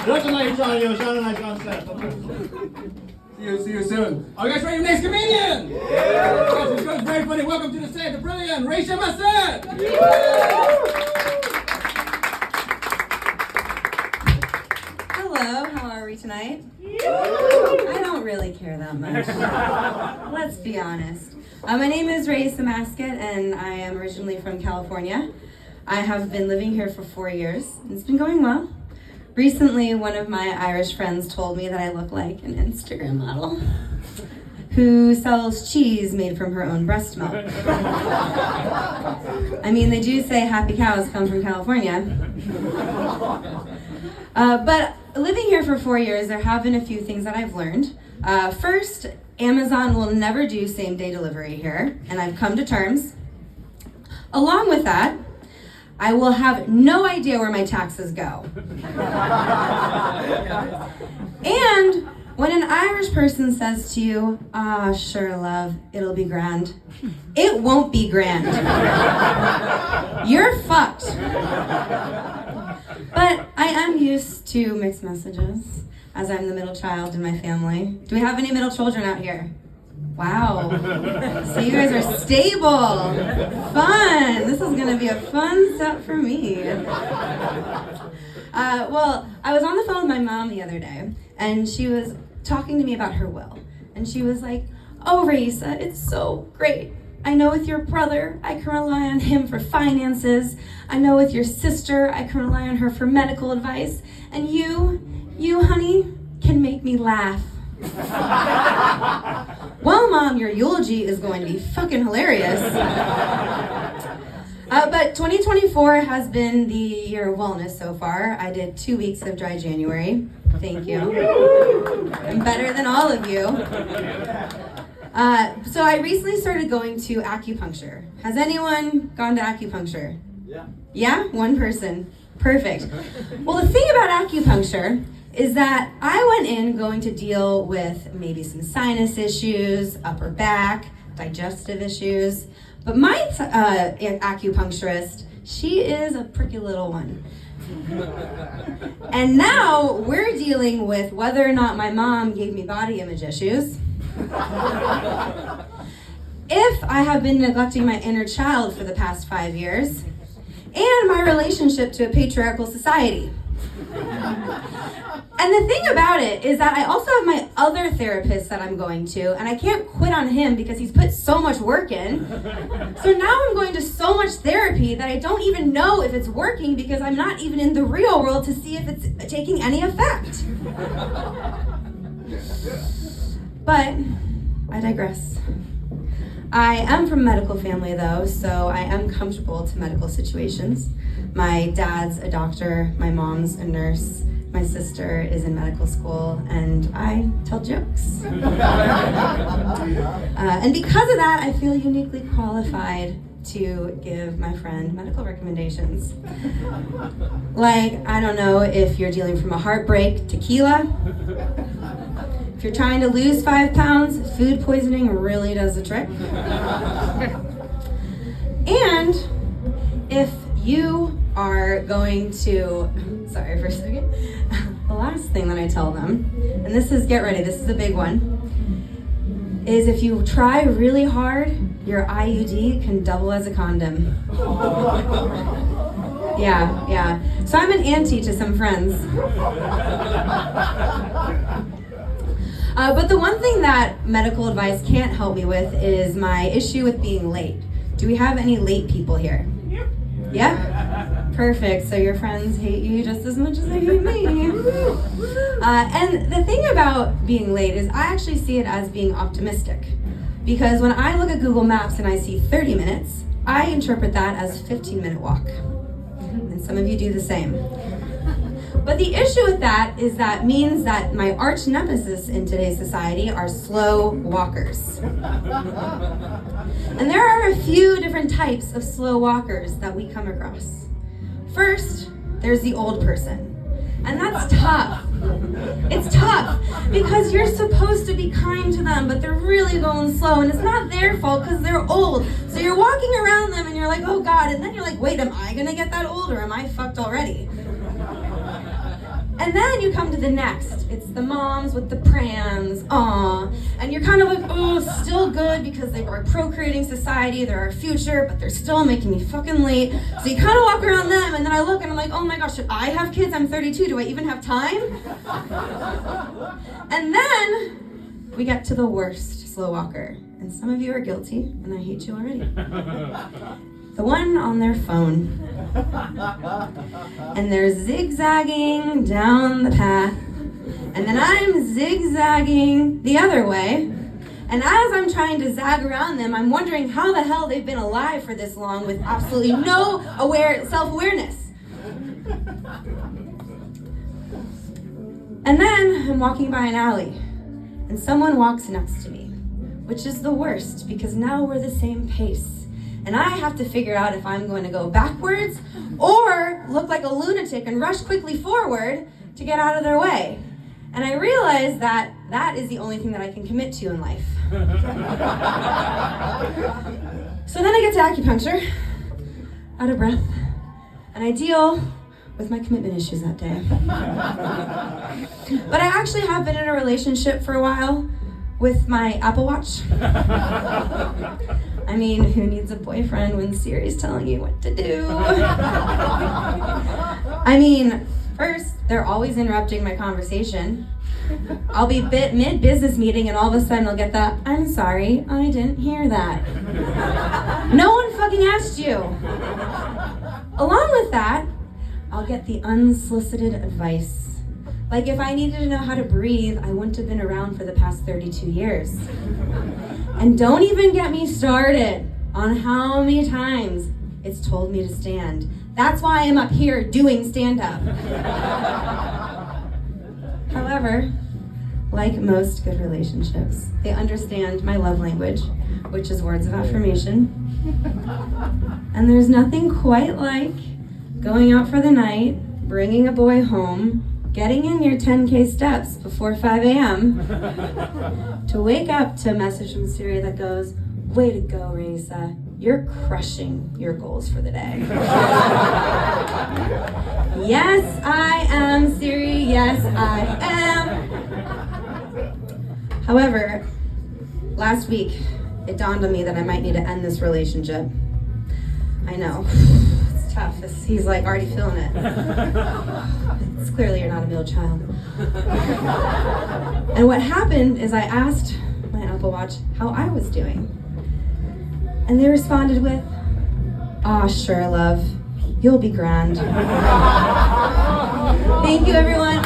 Congratulations on you. Shout out on set. See you soon. Are you guys ready for the next comedian? Yeah! Yes, it's good, very funny. Welcome to the set, the brilliant Rachel Massett. Hello, how are we tonight? I don't really care that much. Let's be honest. My name is Raisa Masket, and I am originally from California. I have been living here for 4 years, and it's been going well. Recently, one of my Irish friends told me that I look like an Instagram model who sells cheese made from her own breast milk. I mean, they do say happy cows come from California. But living here for 4 years, there have been a few things that I've learned. First, Amazon will never do same-day delivery here, and I've come to terms. Along with that, I will have no idea where my taxes go. And when an Irish person says to you, "Ah, sure, love, it'll be grand," it won't be grand. You're fucked. But I am used to mixed messages, as I'm the middle child in my family. Do we have any middle children out here? Wow. So you guys are stable. Fun. This is going to be a fun set for me. Well, I was on the phone with my mom the other day, and she was talking to me about her will. And she was like, "Oh, Raisa, it's so great. I know with your brother, I can rely on him for finances. I know with your sister, I can rely on her for medical advice. And you, honey, can make me laugh." Well, Mom, your eulogy is going to be fucking hilarious. But 2024 has been the year of wellness so far. I did 2 weeks of dry January. Thank you. I'm better than all of you. So I recently started going to acupuncture. Has anyone gone to acupuncture? Yeah. Yeah? One person. Perfect. Well, the thing about acupuncture is that I went in going to deal with maybe some sinus issues, upper back, digestive issues. But my acupuncturist, she is a pricky little one. And now we're dealing with whether or not my mom gave me body image issues, if I have been neglecting my inner child for the past 5 years, and my relationship to a patriarchal society. And the thing about it is that I also have my other therapist that I'm going to, and I can't quit on him because he's put so much work in. So now I'm going to so much therapy that I don't even know if it's working because I'm not even in the real world to see if it's taking any effect. But I digress. I am from a medical family though, so I am comfortable to medical situations. My dad's a doctor, my mom's a nurse, my sister is in medical school, and I tell jokes. And because of that, I feel uniquely qualified to give my friend medical recommendations. Like, I don't know if you're dealing from a heartbreak, tequila. If you're trying to lose 5 pounds, food poisoning really does the trick. And if you are going to, sorry for a second, the last thing that I tell them, and this is, get ready, this is a big one, is if you try really hard, your IUD can double as a condom. Yeah. So I'm an auntie to some friends. But the one thing that medical advice can't help me with is my issue with being late. Do we have any late people here? Yeah? Perfect. So your friends hate you just as much as they hate me. And the thing about being late is I actually see it as being optimistic. Because when I look at Google Maps and I see 30 minutes, I interpret that as a 15-minute walk. And some of you do the same. But the issue with that is that means that my arch nemesis in today's society are slow walkers. And there are a few different types of slow walkers that we come across. First, there's the old person. And that's tough. It's tough because you're supposed to be kind to them, but they're really going slow, and it's not their fault because they're old. So you're walking around them and you're like, oh God, and then you're like, wait, am I gonna get that old or am I fucked already? And And then you come to the next. It's the moms with the prams, aw. And you're kind of like, oh, still good because they are a procreating society, they're our future, but they're still making me fucking late. So you kind of walk around them, and then I look and I'm like, oh my gosh, should I have kids? I'm 32, do I even have time? And then we get to the worst slow walker. And some of you are guilty, and I hate you already. The one on their phone. And they're zigzagging down the path. And then I'm zigzagging the other way. And as I'm trying to zag around them, I'm wondering how the hell they've been alive for this long with absolutely no self-awareness. And then I'm walking by an alley, and someone walks next to me, which is the worst because now we're the same pace. And I have to figure out if I'm going to go backwards or look like a lunatic and rush quickly forward to get out of their way. And I realize that that is the only thing that I can commit to in life. So then I get to acupuncture, out of breath, and I deal with my commitment issues that day. But I actually have been in a relationship for a while with my Apple Watch. I mean, who needs a boyfriend when Siri's telling you what to do? I mean, first, they're always interrupting my conversation. I'll be mid-business meeting and all of a sudden I'll get that, I'm sorry, I didn't hear that. No one fucking asked you. Along with that, I'll get the unsolicited advice. Like if I needed to know how to breathe, I wouldn't have been around for the past 32 years. And don't even get me started on how many times it's told me to stand. That's why I'm up here doing stand-up. However, like most good relationships, they understand my love language, which is words of affirmation. And there's nothing quite like going out for the night, bringing a boy home, getting in your 10K steps before 5 a.m. to wake up to a message from Siri that goes, way to go, Raisa. You're crushing your goals for the day. Yes, I am, Siri. Yes, I am. However, last week, it dawned on me that I might need to end this relationship. I know. It's tough. He's like already feeling it. It's clearly you're not a middle child. And what happened is I asked my Apple Watch how I was doing. And they responded with, "Aw, sure, love. You'll be grand." Thank you, everyone.